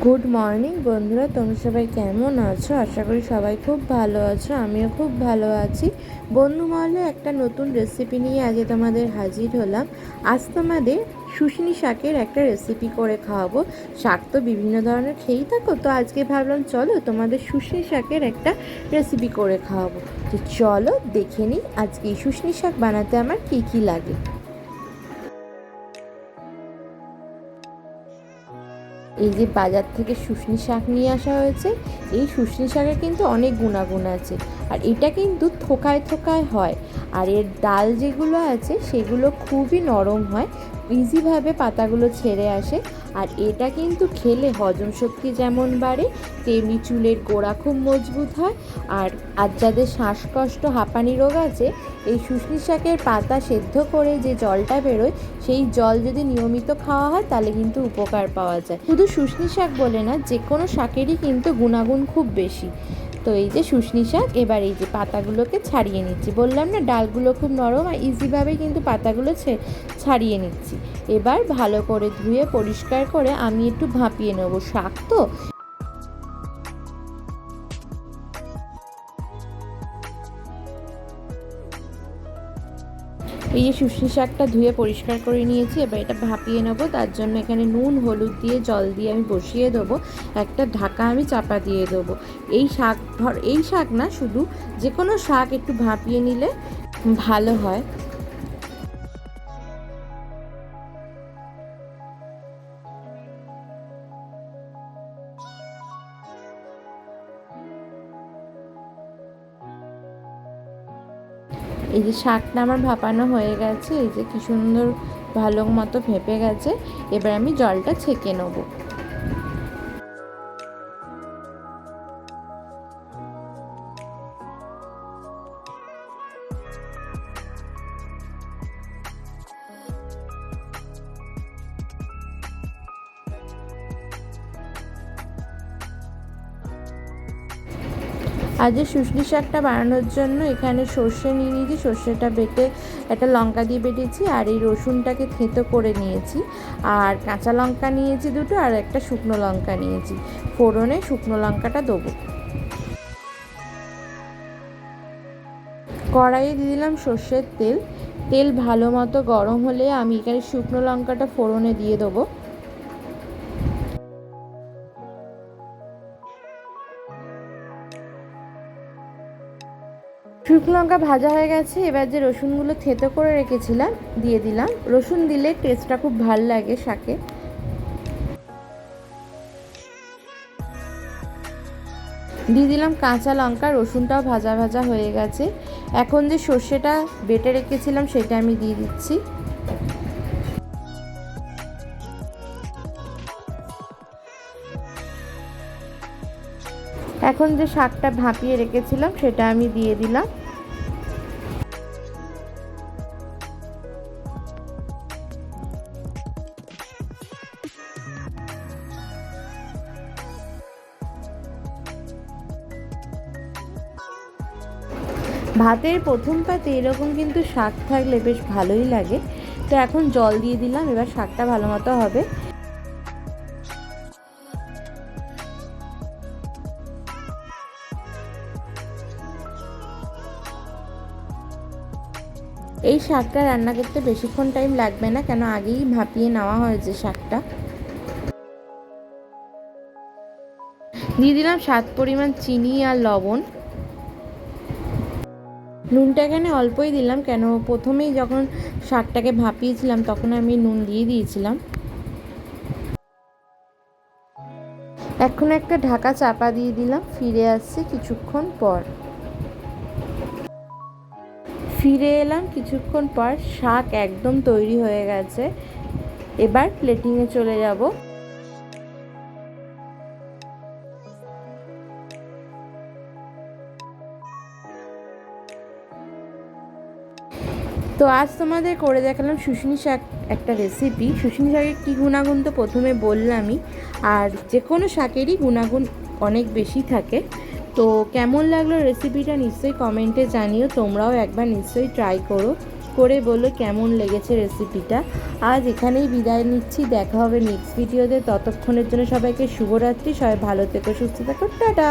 Good morning বন্ধুরা, তোমরা সবাই কেমন আছো? আশা করি সবাই খুব ভালো আছো। আমিও খুব ভালো আছি। বন্ধু মহলে একটা নতুন রেসিপি নিয়ে আজকে তোমাদের হাজির হলাম। আজ তোমাদের শুশনি শাকের একটা রেসিপি করে খাওয়াবো। শাক তো বিভিন্ন ধরনের খেয়েই থাকো, তো আজকে ভাবলাম চলো তোমাদের শুশনি শাকের একটা রেসিপি করে খাওয়াবো। তো চলো দেখে নিই আজকে এই শুশনি শাক বানাতে আমার কী কী লাগে। এই যে বাজার থেকে শুশনি শাক নিয়ে আসা হয়েছে, এই শুশনি শাকের কিন্তু অনেক গুণাগুণ আছে। আর এটা কিন্তু থোকায় থোকায় হয়, আর এর ডাল যেগুলো আছে সেগুলো খুবই নরম হয়, ইজিভাবে পাতাগুলো ছেড়ে আসে। আর এটা কিন্তু খেলে হজম শক্তি যেমন বাড়ে, তেমনি চুলের গোড়া খুব মজবুত হয়। আর যাদের শ্বাসকষ্ট হাঁপানি রোগ আছে, এই শুশনি শাকের পাতা সেদ্ধ করে যে জলটা বেরোয়, সেই জল যদি নিয়মিত খাওয়া হয় তাহলে কিন্তু উপকার পাওয়া যায়। শুধু শুশনি শাক বলে না, যে কোনো শাকেরই কিন্তু গুণাগুণ খুব বেশি। তো এই যে শুশনি শাক, এবার এই যে পাতাগুলোকে ছাড়িয়ে নিচ্ছি। বললাম না ডালগুলো খুব নরম, আর ইজিভাবেই কিন্তু পাতাগুলো ছাড়িয়ে নিচ্ছি। এবার ভালো করে ধুয়ে পরিষ্কার করে আমি একটু ভাপিয়ে নেবো, শাক তো। এই যে শুশনি শাকটা ধুয়ে পরিষ্কার করে নিয়েছি, এবার এটা ভাপিয়ে নেবো। তার জন্য এখানে নুন হলুদ দিয়ে জল দিয়ে আমি বসিয়ে দেবো, একটা ঢাকা আমি চাপা দিয়ে দেবো। এই শাক না, শুধু যে কোনো শাক একটু ভাপিয়ে নিলে ভালো হয়। এই যে শাকটা আমার ভাপানো হয়ে গেছে, এই যে কি সুন্দর ভালো মতো ভেপে গেছে। এবার আমি জলটা ছেঁকে নেবো। আজ শুশনি শাকটা বানানোর জন্য এখানে সর্ষে নিয়ে নিয়েছি, সর্ষেটা বেটে একটা লঙ্কা দিয়ে বেটেছি, আর এই রসুনটাকে থেঁতো করে নিয়েছি, আর কাঁচা লঙ্কা নিয়েছি দুটো, আর একটা শুকনো লঙ্কা নিয়েছি। ফোড়নে শুকনো লঙ্কাটা দেবো। কড়াইয়ে দিয়ে দিলাম সর্ষের তেল। তেল ভালো মতো গরম হলে আমি এখানে শুকনো লঙ্কাটা ফোড়নে দিয়ে দেবো। শুকনো লঙ্কা ভাজা হয়ে গেছে, এবার যে রসুনগুলো থেঁতো করে রেখেছিলাম দিয়ে দিলাম। রসুন দিলে টেস্টটা খুব ভাল লাগে শাকে। দিয়ে দিলাম কাঁচা লঙ্কা, রসুনটাও ভাজা ভাজা হয়ে গেছে। এখন যে সর্ষেটা বেটে রেখেছিলাম সেটা আমি দিয়ে দিচ্ছি। এখন যে শাকটা ভাপিয়ে রেখেছিলাম সেটা আমি দিয়ে দিলাম। ভাতের প্রথম পাতে এরকম কিন্তু শাক থাকলে বেশ ভালোই লাগে। তো এখন জল দিয়ে দিলাম, এবার শাকটা ভালো মতো হবে। এই শাকটা রান্না করতে বেশিক্ষণ টাইম লাগবে না, কেন আগেই ভাপিয়ে নেওয়া হয়েছে শাকটা। দিয়ে দিলাম স্বাদ পরিমাণ চিনি আর লবণ। নুনটা এখানে অল্পই দিলাম, কেন প্রথমেই যখন শাকটাকে ভাপিয়েছিলাম তখন আমি নুন দিয়ে দিয়েছিলাম। এখন একটা ঢাকা চাপা দিয়ে দিলাম, ফিরে আসছি কিছুক্ষণ পর। ফিরে এলাম কিছুক্ষণ পর, শাক একদম তৈরি হয়ে গেছে। এবার প্লেটিংয়ে চলে যাব। তো আজ তোমাদের করে দেখালাম শুশনি শাক একটা রেসিপি। শুশনি শাকের কী গুণাগুণ তো প্রথমে বললামই, আর যে কোনো শাকেরই গুণাগুণ অনেক বেশি থাকে। তো কেমন লাগলো রেসিপিটা নিশ্চয়ই কমেন্টে জানিও, তোমরাও একবার নিশ্চয়ই ট্রাই করো। করে বলো কেমন লেগেছে রেসিপিটা। আজ এখানেই বিদায় নিচ্ছি, দেখা হবে নেক্সট ভিডিওতে। ততক্ষণের জন্য সবাইকে শুভরাত্রি, সবাই ভালো থেকো, সুস্থ থেকো, টাটা।